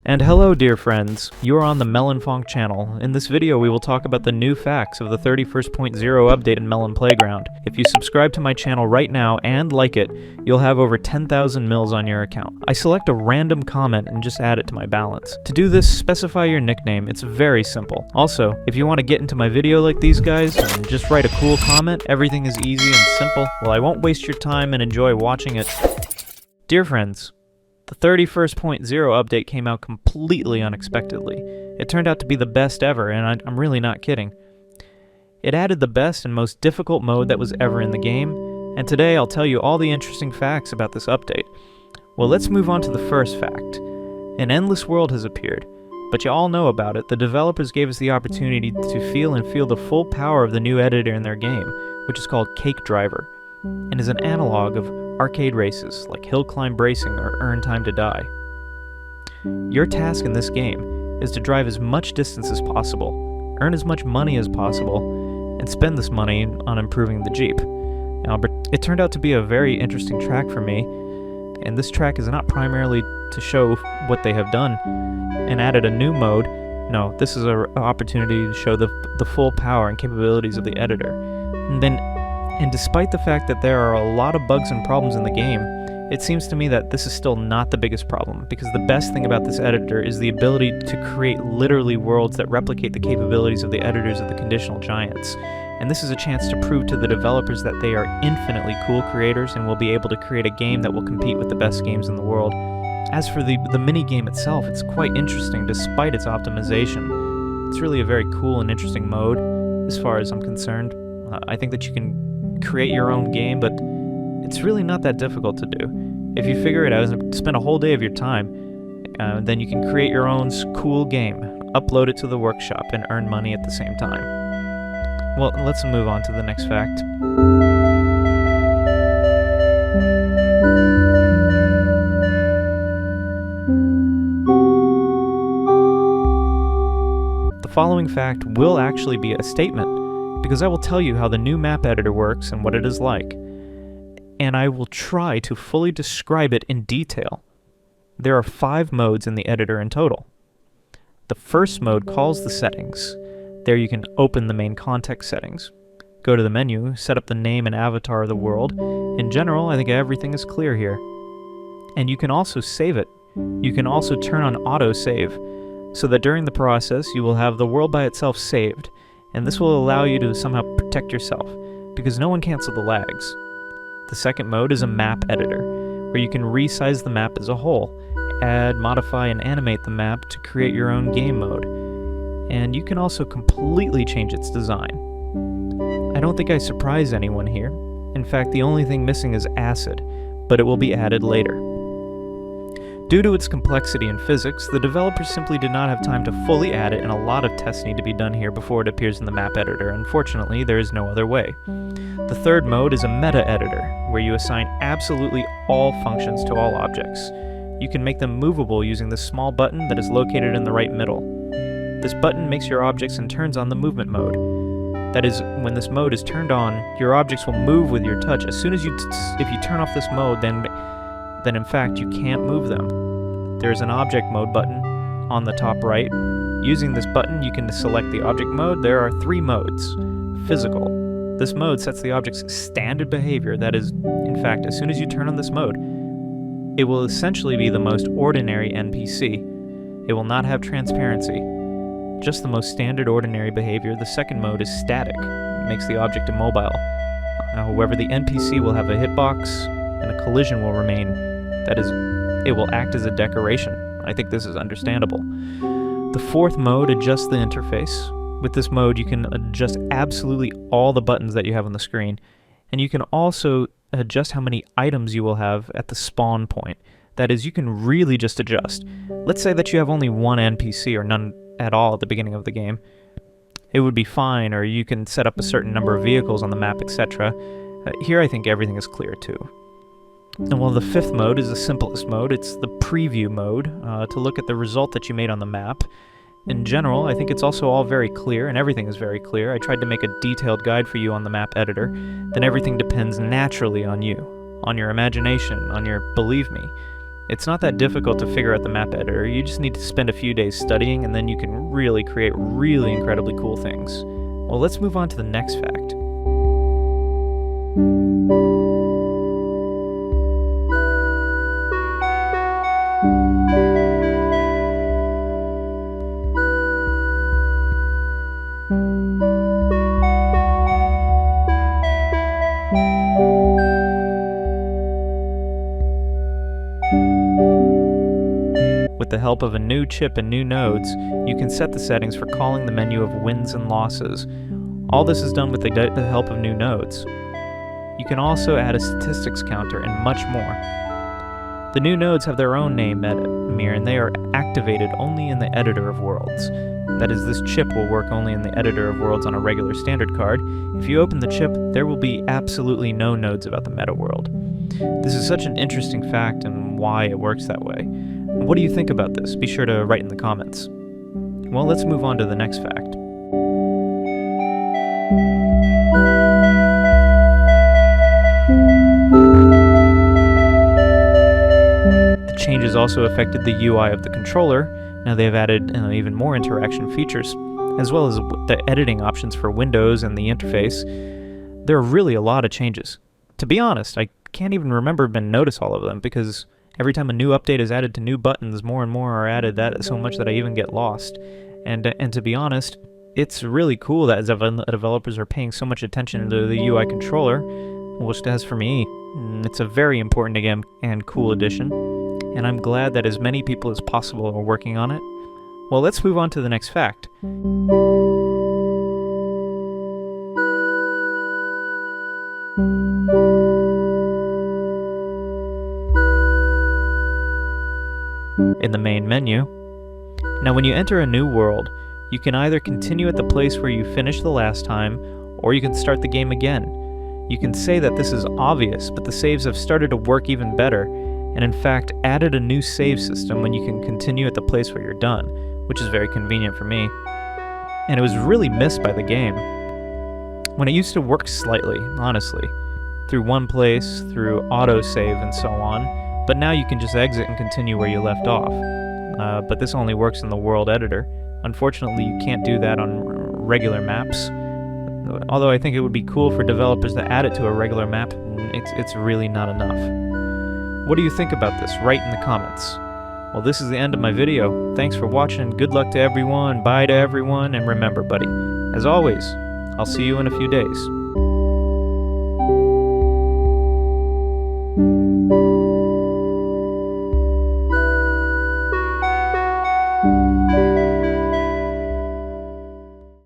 And hello dear friends, you are on the Melonfonk channel. In this video we will talk about the new facts of the 31.0 update in Melon Playground. If you subscribe to my channel right now and like it, you'll have over 10,000 mils on your account. I select a random comment and just add it to my balance. To do this, specify your nickname. It's very simple. Also, if you want to get into my video like these guys and just write a cool comment, everything is easy and simple. Well, I won't waste your time and enjoy watching it. Dear friends, the 31.0 update came out completely unexpectedly. It turned out to be the best ever, and I'm really not kidding. It added the best and most difficult mode that was ever in the game, and today I'll tell you all the interesting facts about this update. Well, let's move on to the first fact. An endless world has appeared, but you all know about it. The developers gave us the opportunity to feel the full power of the new editor in their game, which is called Cake Driver, and is an analog of arcade races like Hill Climb Racing or Earn Time to Die. Your task in this game is to drive as much distance as possible, earn as much money as possible, and spend this money on improving the Jeep. Now, it turned out to be a very interesting track for me, and this track is not primarily to show what they have done and added a new mode. No, this is an opportunity to show the full power and capabilities of the editor. And despite the fact that there are a lot of bugs and problems in the game, it seems to me that this is still not the biggest problem, because the best thing about this editor is the ability to create literally worlds that replicate the capabilities of the editors of the Conditional Giants. And this is a chance to prove to the developers that they are infinitely cool creators and will be able to create a game that will compete with the best games in the world. As for the minigame itself, it's quite interesting despite its optimization. It's really a very cool and interesting mode, as far as I'm concerned. I think that you can create your own game, but it's really not that difficult to do. If you figure it out and spend a whole day of your time, then you can create your own cool game, upload it to the workshop, and earn money at the same time. Well, let's move on to the next fact. The following fact will actually be a statement, because I will tell you how the new map editor works and what it is like, and I will try to fully describe it in detail. There are 5 modes in the editor in total. The first mode calls the settings. There you can open the main context settings. Go to the menu, set up the name and avatar of the world. In general, I think everything is clear here. And you can also save it. You can also turn on auto-save, so that during the process you will have the world by itself saved, and this will allow you to somehow protect yourself, because no one cancels the lags. The second mode is a map editor, where you can resize the map as a whole, add, modify, and animate the map to create your own game mode. And you can also completely change its design. I don't think I surprise anyone here. In fact, the only thing missing is acid, but it will be added later. Due to its complexity in physics, the developers simply did not have time to fully add it, and a lot of tests need to be done here before it appears in the map editor. Unfortunately, there is no other way. The third mode is a meta editor, where you assign absolutely all functions to all objects. You can make them movable using this small button that is located in the right middle. This button makes your objects and turns on the movement mode. That is, when this mode is turned on, your objects will move with your touch. As soon as if you turn off this mode, then in fact you can't move them. There is an object mode button on the top right. Using this button you can select the object mode. There are 3 modes. Physical. This mode sets the object's standard behavior. That is, in fact, as soon as you turn on this mode, it will essentially be the most ordinary NPC. It will not have transparency, just the most standard ordinary behavior. The second mode is static. It makes the object immobile. However, the NPC will have a hitbox and a collision will remain. That is, it will act as a decoration. I think this is understandable. The fourth mode adjusts the interface. With this mode, you can adjust absolutely all the buttons that you have on the screen, and you can also adjust how many items you will have at the spawn point. That is, you can really just adjust. Let's say that you have only one NPC or none at all at the beginning of the game. It would be fine, or you can set up a certain number of vehicles on the map, etc. Here I think everything is clear too. And well, the fifth mode is the simplest mode. It's the preview mode, to look at the result that you made on the map. In general, I think it's also all very clear, and everything is very clear. I tried to make a detailed guide for you on the map editor. Then everything depends naturally on you, on your imagination, on your believe me. It's not that difficult to figure out the map editor. You just need to spend a few days studying, and then you can really create really incredibly cool things. Well, let's move on to the next fact. With the help of a new chip and new nodes, you can set the settings for calling the menu of wins and losses. All this is done with the help of new nodes. You can also add a statistics counter and much more. The new nodes have their own name mirror, and they are activated only in the editor of worlds. That is, this chip will work only in the editor of worlds on a regular standard card. If you open the chip, there will be absolutely no nodes about the meta world. This is such an interesting fact and why it works that way. What do you think about this? Be sure to write in the comments. Well, let's move on to the next fact. The changes also affected the UI of the controller. Now they've added even more interaction features, as well as the editing options for Windows and the interface. There are really a lot of changes. To be honest, I can't even remember and notice all of them, because every time a new update is added to new buttons, more and more are added, that so much that I even get lost. And to be honest, it's really cool that developers are paying so much attention to the UI controller, which as for me, it's a very important again and cool addition, and I'm glad that as many people as possible are working on it. Well, let's move on to the next fact. In the main menu. Now when you enter a new world, you can either continue at the place where you finished the last time, or you can start the game again. You can say that this is obvious, but the saves have started to work even better, and in fact added a new save system when you can continue at the place where you're done, which is very convenient for me. And it was really missed by the game. When it used to work slightly, honestly, through one place, through autosave and so on, but now you can just exit and continue where you left off. But this only works in the world editor. Unfortunately, you can't do that on regular maps. Although I think it would be cool for developers to add it to a regular map, it's really not enough. What do you think about this? Write in the comments. Well, this is the end of my video. Thanks for watching. Good luck to everyone. Bye to everyone. And remember, buddy, as always, I'll see you in a few days.